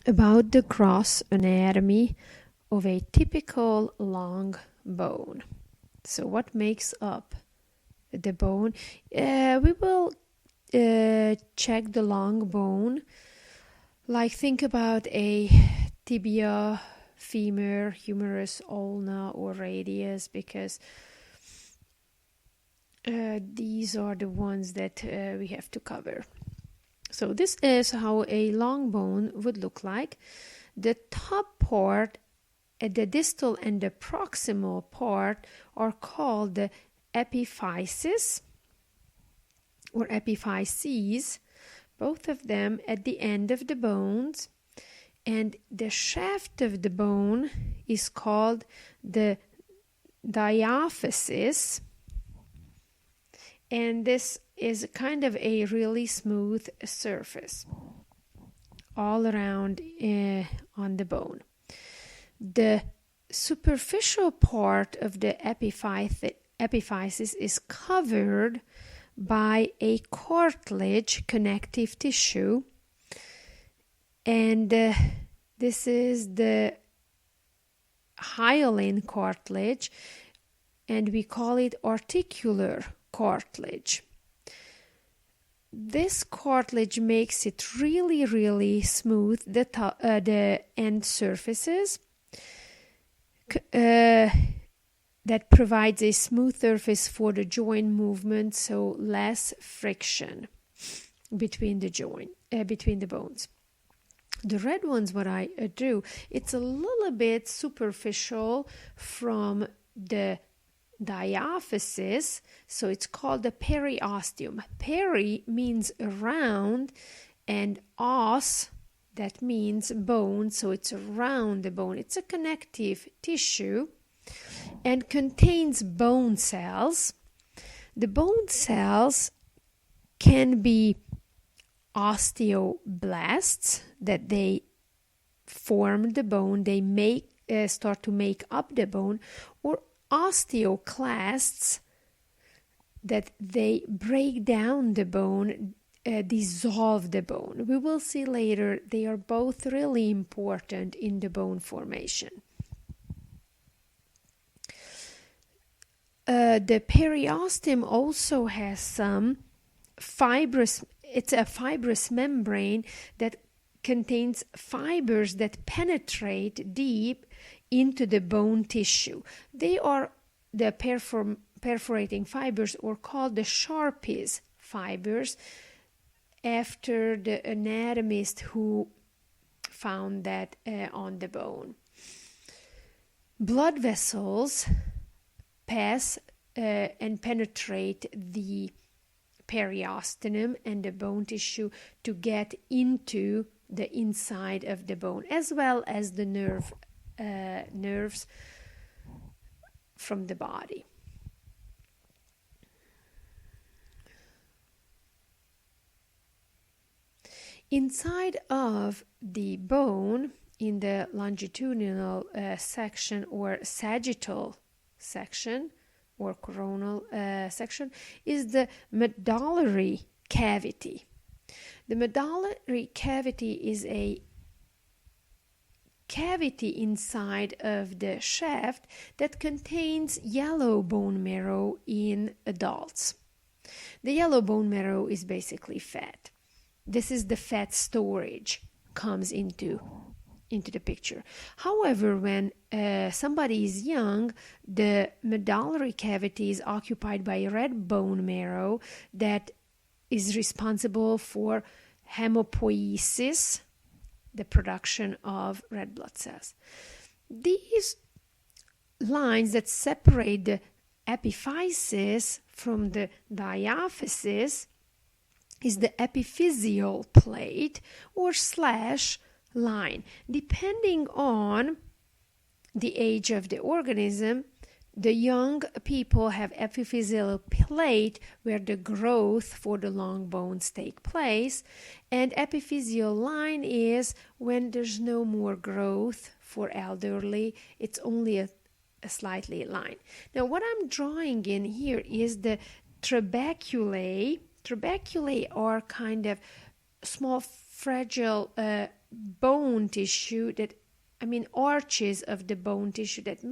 about the gross anatomy of a typical long bone. So what makes up the bone? We will check the long bone. Like think about a tibia, femur, humerus, ulna, or radius, because these are the ones that we have to cover. So this is how a long bone would look like. The top part, the distal and the proximal part, are called the epiphysis or epiphyses, both of them at the end of the bones. And the shaft of the bone is called the diaphysis. And this is kind of a really smooth surface all around on the bone. The superficial part of the epiphysis is covered by a cartilage connective tissue, and this is the hyaline cartilage, and we call it articular cartilage. This cartilage makes it really, really smooth, the end surfaces, that provides a smooth surface for the joint movement, so less friction between the bones. The red ones, what I drew, it's a little bit superficial from the diaphysis, so it's called the periosteum. Peri means around, and os, that means bone, so it's around the bone. It's a connective tissue and contains bone cells. The bone cells can be osteoblasts, that they form the bone, they start to make up the bone, or osteoclasts, that they break down the bone, dissolve the bone. We will see later they are both really important in the bone formation. The periosteum also has some fibrous, it's a fibrous membrane that contains fibers that penetrate deep into the bone tissue. They are the perforating fibers, or called the Sharp's fibers, after the anatomist who found that on the bone. Blood vessels pass and penetrate the periosteum and the bone tissue to get into the inside of the bone, as well as the nerves from the body. Inside of the bone, in the longitudinal section or sagittal section or coronal section, is the medullary cavity. The medullary cavity is a cavity inside of the shaft that contains yellow bone marrow in adults. The yellow bone marrow is basically fat. This is the fat storage comes into the picture. However, when somebody is young, the medullary cavity is occupied by red bone marrow that is responsible for hemopoiesis, the production of red blood cells. These lines that separate the epiphysis from the diaphysis is the epiphyseal plate or slash line. Depending on the age of the organism, the young people have epiphyseal plate where the growth for the long bones take place, and epiphyseal line is when there's no more growth for elderly. It's only a slightly line. Now what I'm drawing in here is the trabeculae. Trabeculae are kind of small fragile bone tissue arches of the bone tissue that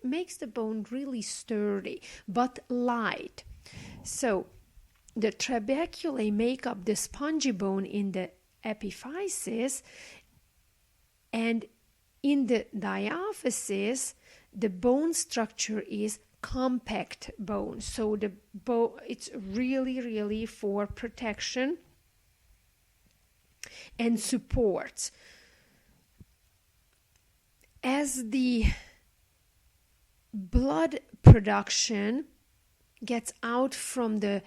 makes the bone really sturdy but light. So the trabeculae make up the spongy bone in the epiphysis, and in the diaphysis the bone structure is compact bone. So the bone, it's really for protection and supports. As the blood production gets out from the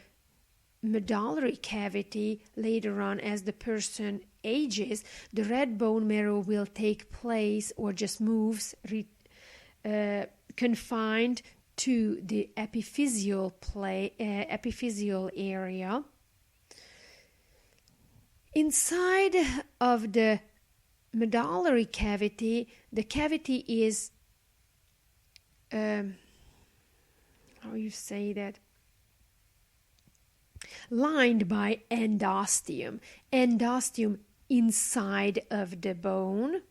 medullary cavity later on, as the person ages, the red bone marrow will take place or just moves confined to the epiphyseal plate, epiphyseal area. Inside of the medullary cavity, the cavity is lined by endosteum inside of the bone.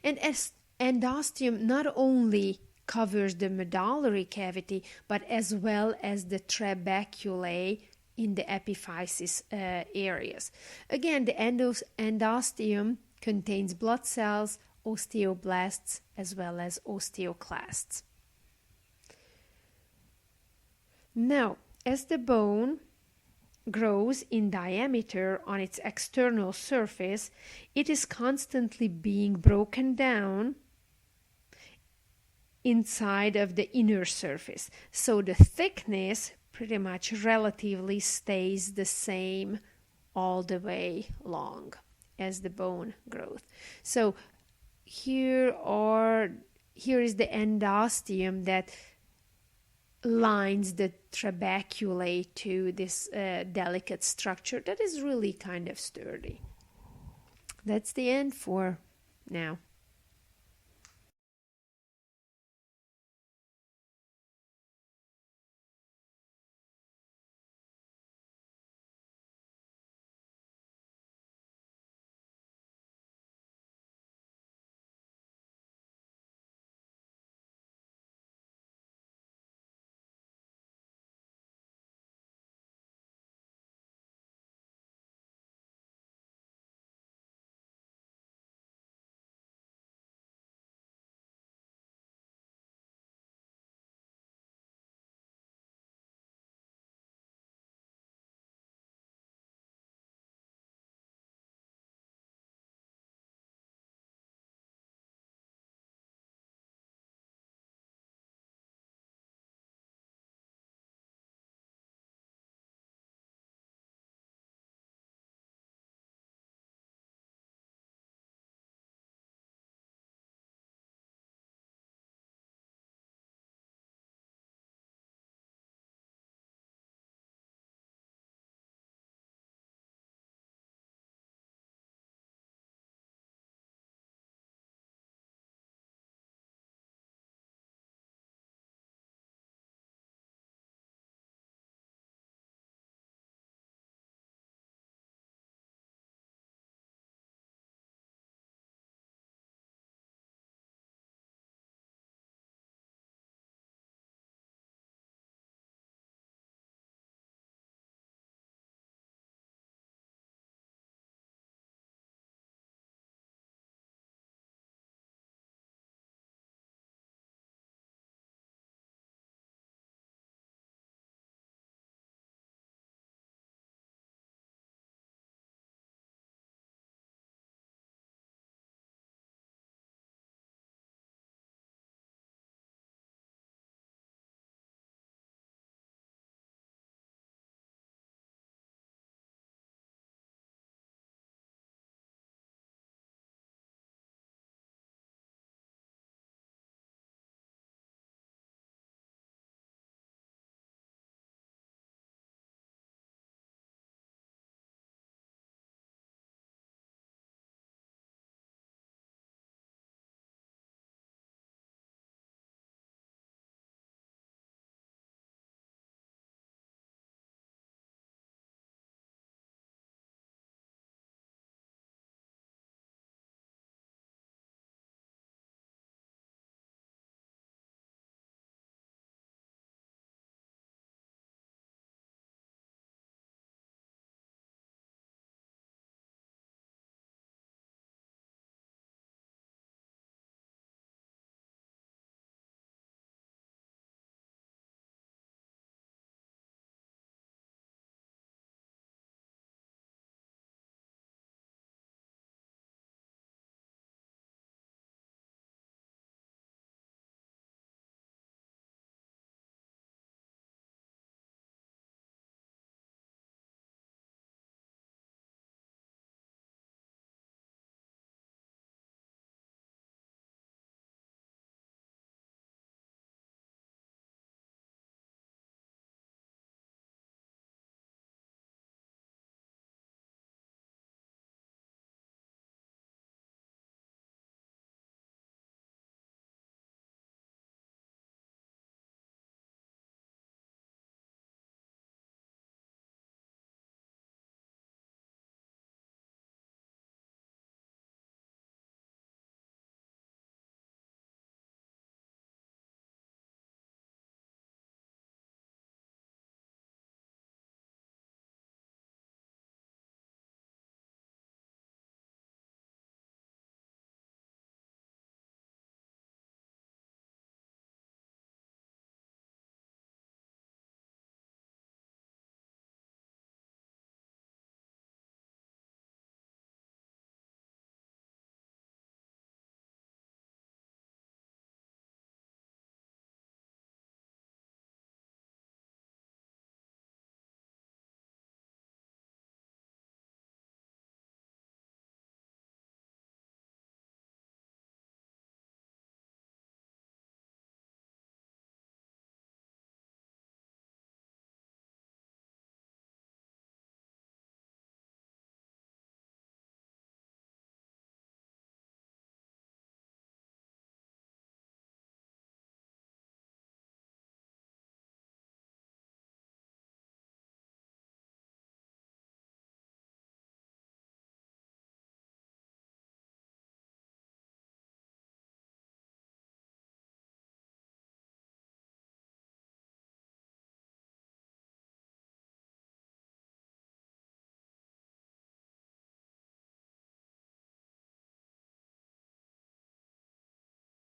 And as endosteum not only covers the medullary cavity but as well as the trabeculae in the epiphysis areas. Again, the endosteum contains blood cells, osteoblasts, as well as osteoclasts. Now, as the bone grows in diameter on its external surface, it is constantly being broken down inside of the inner surface. So the thickness pretty much relatively stays the same all the way along as the bone growth. So here is the endosteum that lines the trabeculae to this delicate structure that is really kind of sturdy. That's the end for now.